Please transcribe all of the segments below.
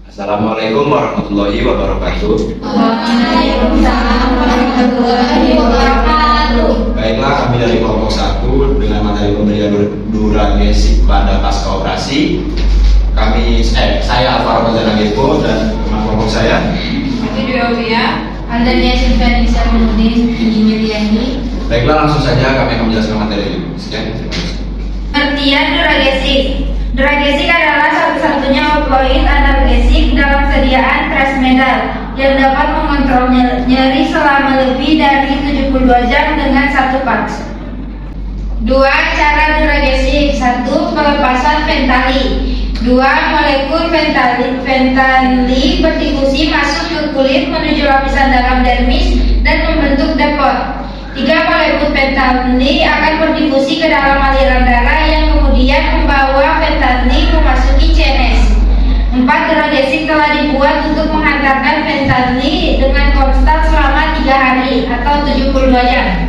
Assalamualaikum warahmatullahi wabarakatuh. Waalaikumsalam warahmatullahi wabarakatuh. Baiklah, kami dari kelompok 1 dengan materi pemberian duragesi pada pasca operasi. Saya Alvaro Mazanagepo dan teman kelompok saya Videovia, Andania Sinfanisa Menudin, Yuniani. Baiklah, langsung saja kami akan menjelaskan materi ini. Sekian, terima kasih. Pengertian duragesi. Duragesi adalah satu-satunya opioid analgesik dalam sediaan Tresmedal yang dapat mengontrol nyeri selama lebih dari 72 jam dengan satu patch. 2. Cara duragesi. 1. Pelepasan fentali. 2. Molekul fentali berdifusi masuk ke kulit menuju lapisan dalam dermis dan membentuk depot. 3. Molekul fentali akan berdifusi ke dalam aliran darah yang kemudian membawa fentali memasuki CNS. 4. Duragesi telah dibuat untuk menghantarkan fentali dengan konstan selama 3 hari atau 72 jam.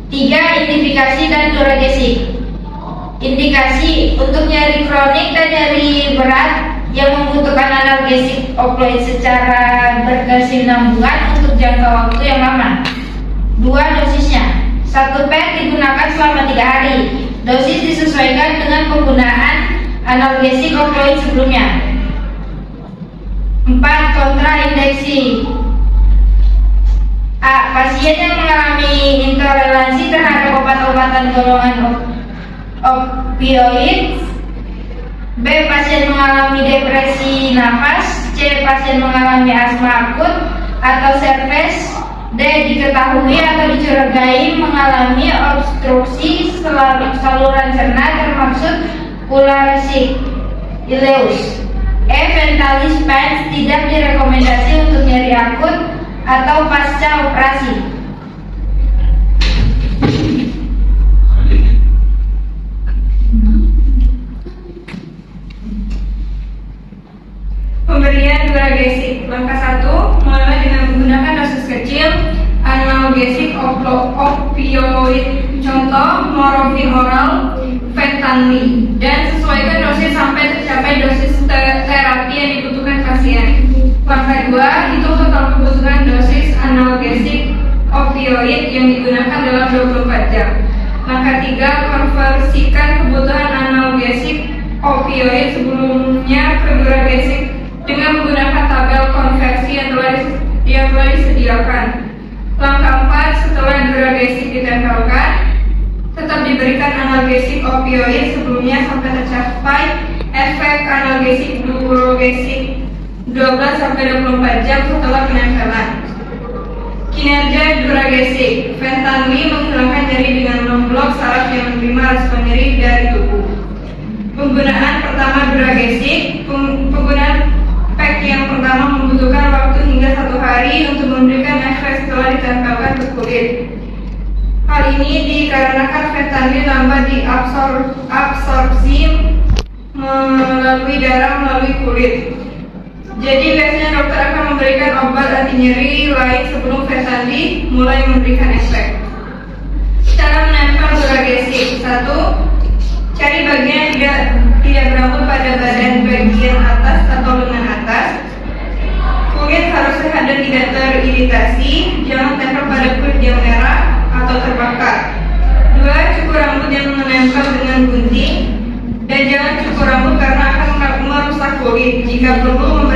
3. Identifikasi dan duragesi. Indikasi untuk nyeri kronik dan nyeri berat yang membutuhkan analgesik opioid secara berkesinambungan untuk jangka waktu yang lama. 2. Dosisnya. 1 PET digunakan selama 3 hari. Dosis disesuaikan dengan penggunaan analgesik opioid sebelumnya. 4. Kontraindeksi. A. Pasien yang mengalami intoleransi terhadap obat-obatan golongan opioid. B. Pasien mengalami depresi nafas. C. Pasien mengalami asma akut atau sepsis. D. Diketahui atau dicurigai mengalami obstruksi saluran cerna termasuk pulmonary ileus. E. Ventalis pens tidak direkomendasi untuk nyeri akut atau pasca operasi. Pemberian duragesi. Langkah 1, mulai dengan menggunakan dosis kecil analgesik opioid, contoh morfin oral, fentanyl, dan sesuaikan dosis sampai tercapai dosis terapi yang dibutuhkan pasien. Langkah 2, hitung total kebutuhan dosis analgesik opioid yang digunakan dalam 24 jam. Langkah 3, konversikan kebutuhan analgesik opioid sebelumnya ke duragesik dengan menggunakan tabel konversi yang telah disediakan. Langkah 4, setelah duragesik ditempelkan, tetap diberikan analgesik opioid sebelumnya sampai tercapai efek analgesik duragesik 12-24 jam setelah penempelan. Kinerja duragesik. Fentanyl menghilangkan nyeri dengan memblok saraf yang menerima respon nyeri dari tubuh. Penggunaan pertama duragesik. Penggunaan PEC yang pertama membutuhkan waktu hingga 1 hari untuk memberikan efek setelah ditempelkan ke kulit. Hal ini dikarenakan fentanyl lambat diabsorpsi melalui darah melalui kulit. Jadi biasanya dokter akan memberikan obat anti nyeri lain sebelum fentanyl mulai memberikan efek. Cara menempel duragesik. 1. Cari bagian yang tidak berambut pada badan bagian atas atau lengan atas. Kulit harus sehat dan tidak teriritasi. Jangan tempel pada kulit yang merah atau terbakar. 2. Cukur rambut yang menempel dengan gunting. Dan jangan cukur rambut karena akan merusak kulit. Jika perlu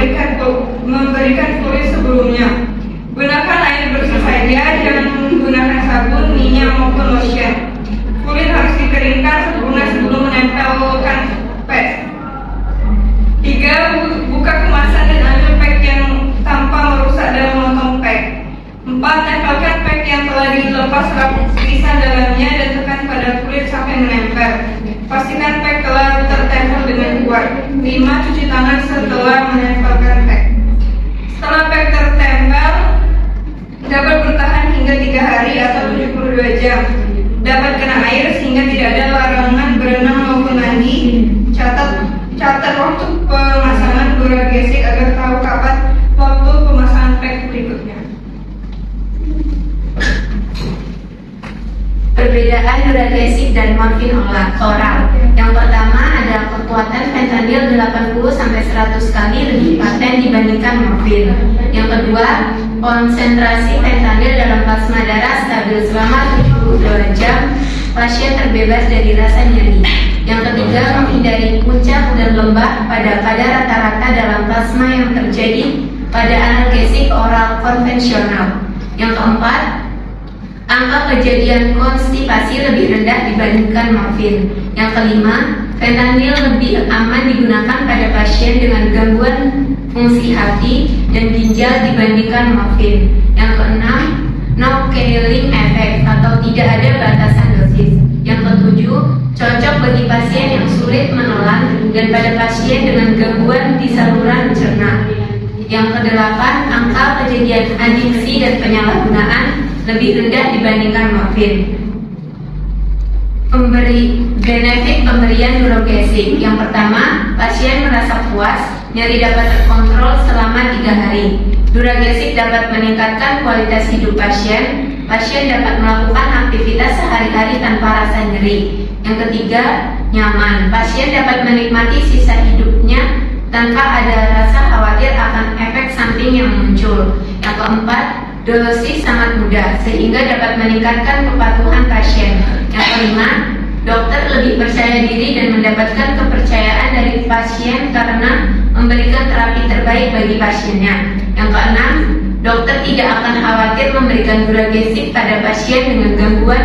memberikan kulit sebelumnya. Gunakan air bersih saja, jangan menggunakan sabun, minyak maupun lotion. Kulit harus dikeringkan sempurna sebelum menempelkan PEC. 3. Buka kemasan dan ambil PEC yang tanpa merusak dan memotong PEC. 4. Tempelkan PEC yang telah dilepas lapisan dalamnya dan tekan pada kulit sampai menempel. Pastikan PEC telah tertempel dengan kuat. 5. Cuci tangan setelah menempelkan PEC. Setelah PEC tertempel, dapat bertahan hingga 3 hari atau 72 jam. Dapat kena air sehingga tidak ada larangan berenang maupun mandi. Catat waktu pemasangan duragesik agar tahu kapan waktu pemasangan PEC berikutnya. Perbedaan duragesik dan morfin oral. Yang pertama adalah kekuatan fentanyl 80-100 kali lebih paten dibandingkan morfin. Yang kedua, konsentrasi fentanyl dalam plasma darah stabil selama 72 jam, pasien terbebas dari rasa nyeri. Yang ketiga, menghindari puncak dan lembah pada rata-rata dalam plasma yang terjadi pada analgesik oral konvensional. Yang keempat, angka kejadian konstipasi lebih rendah dibandingkan morfin. Yang kelima, fentanyl lebih aman digunakan pada pasien dengan gangguan fungsi hati dan ginjal dibandingkan morfin. Yang keenam, no killing effect atau tidak ada batasan dosis. Yang ketujuh, cocok bagi pasien yang sulit menelan dan pada pasien dengan gangguan di saluran cerna. Yang kedelapan, angka kejadian adiksi dan penyalahgunaan lebih rendah dibandingkan morfin. Benefit pemberian Duragesic. Yang pertama, pasien merasa puas, nyeri dapat terkontrol selama 3 hari. Duragesic dapat meningkatkan kualitas hidup pasien. Pasien dapat melakukan aktivitas sehari-hari tanpa rasa nyeri. Yang ketiga, nyaman. Pasien dapat menikmati sisa hidupnya tanpa ada rasa khawatir akan efek samping yang muncul. Yang keempat, dosis sangat mudah sehingga dapat meningkatkan kepatuhan pasien. Yang kelima, dokter lebih percaya diri dan mendapatkan kepercayaan dari pasien karena memberikan terapi terbaik bagi pasiennya. Yang keenam, dokter tidak akan khawatir memberikan Duragesic pada pasien dengan gangguan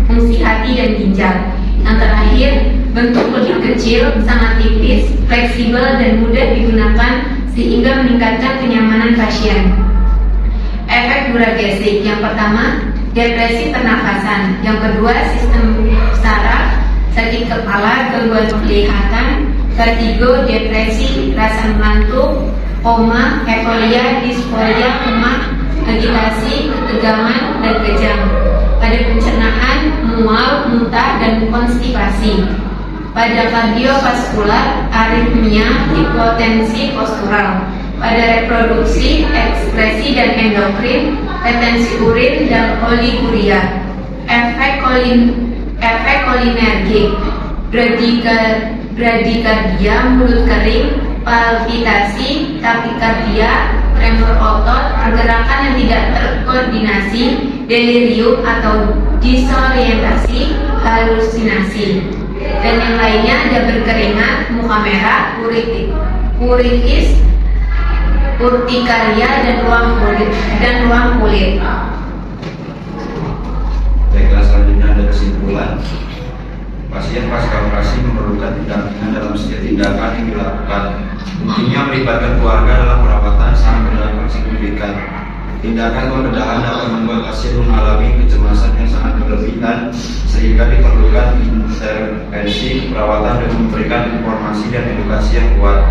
fungsi hati dan ginjal. Yang terakhir, bentuk lebih kecil, sangat tipis, fleksibel dan mudah digunakan sehingga meningkatkan kenyamanan pasien. Efek Duragesic. Yang pertama, depresi pernafasan. Yang kedua, sistem saraf, sakit kepala, gangguan penglihatan, vertigo, depresi, rasa mengantuk, koma, euforia, disforia, lemah, agitasi, ketegangan, dan kejang. Pada pencernaan, mual, muntah, dan konstipasi. Pada kardiovaskular, aritmia, hipotensi postural. Pada reproduksi, ekspresi dan endokrin, retensi urin dan oliguria. Efek kolinergik, bradikardia, mulut kering, palpitasi, takikardia, tremor otot, pergerakan yang tidak terkoordinasi, delirium atau disorientasi, halusinasi. Dan yang lainnya ada berkeringat, muka merah, uritis, urtikaria dan ruang kulit. Baiklah, selanjutnya ada kesimpulan. Pasien pasca operasi memerlukan pendampingan dalam setiap tindakan yang dilakukan. Intinya melibatkan keluarga dalam perawatan sangat berdampak signifikan. Tindakan pembedahan dapat membuat pasien mengalami kecemasan yang sangat berlebihan sehingga diperlukan intervensi perawatan dengan memberikan informasi dan edukasi yang kuat.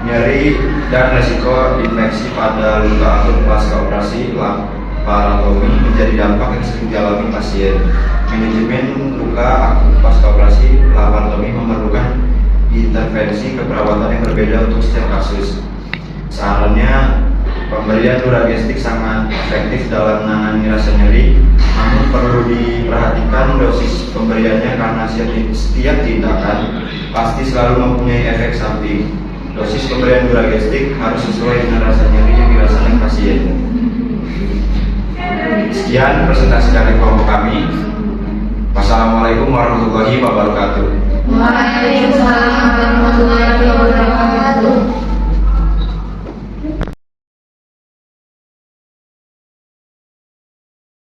Nyeri dan resiko infeksi pada luka akut pasca operasi laparotomi menjadi dampak yang sering dialami pasien. Manajemen luka akut pasca operasi laparotomi memerlukan intervensi keperawatan yang berbeda untuk setiap kasus. Sarannya, pemberian Duragesic sangat efektif dalam menangani rasa nyeri, namun perlu diperhatikan dosis pemberiannya karena setiap tindakan pasti selalu mempunyai efek samping. Dosis pemberian Duragesic harus sesuai dengan rasa nyeri yang dirasakan pasien. Sekian presentasi dari kelompok kami. Wassalamualaikum warahmatullahi wabarakatuh. Waalaikumsalam warahmatullahi wabarakatuh.